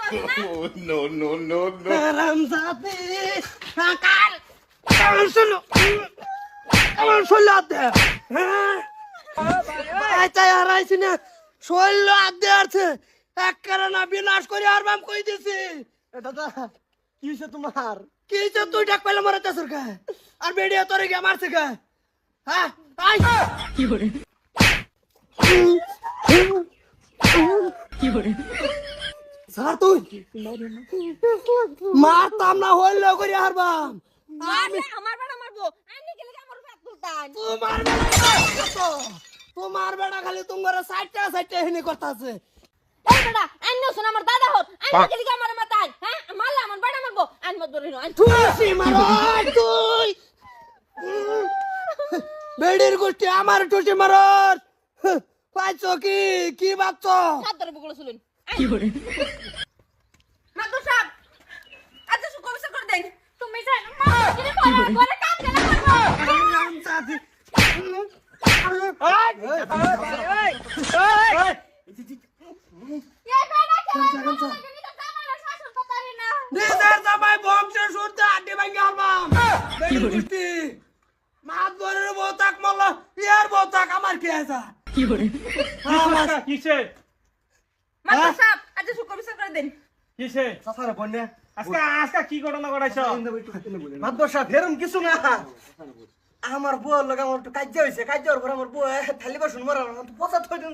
No, no, no, no. হারামজাদে কাল কাল শুনো আমার শৈলাতে হ্যাঁ তাই হারাইছি না শৈল আদে আছে এক কারণে বিনাশ করে আর বাম কই দিছি দাদা কি হইছে তোমার কি হইছে তুই ডাক পেলে মরতে সরকা আর বেডিয়া তোরে গে মারছে কা হ্যাঁ আই কি করে স্যার তুই মারতাম না হইলো করে হারবাম মারলে আমার বেটা মারবো আইনে গেলে আমার পেট তুলতান তোমার বেড়া খালি তোমার সাইডটা হেনে করতেছে এই বেটা আইনে শুন আমার দাদা হত আইনে গেলে আমার মাথায় হ্যাঁ মারলে আমার বেটা মারবো আইন মত ধরে আইন তুই মার তুই বেড়ির গোষ্ঠী আমার টুটি মারস পাইছো কি বাচ্চ হাত ধরে বগুলো শুনুন কি করে মাদু সাহেব আজ সুকো বিচার করে দেন তুমি জান কি করে বলে কাম গেলে মারবো এই বেটা শাসন পাতারি না নিজের জামাই বংশের শুনতে আড্ডি ভাঙ্গি হারবাম বেড়ির গোষ্ঠী মাত বরের বউতাক মল্ল ইয়ার বউতাক আমার কি আছে কি করে কিসে মাদু সাহেব আজ সুকো বিচার করে দেন কিসে সাসারে বন্যা আজকে কি ঘটনা ঘটাইছ মাদ্রাসা ফেরম কিছু না আমার বউ লগে আমার একটু কাজ হইছে কাজের পর আমার বউ থালি বাসন মারা পচা থই দিন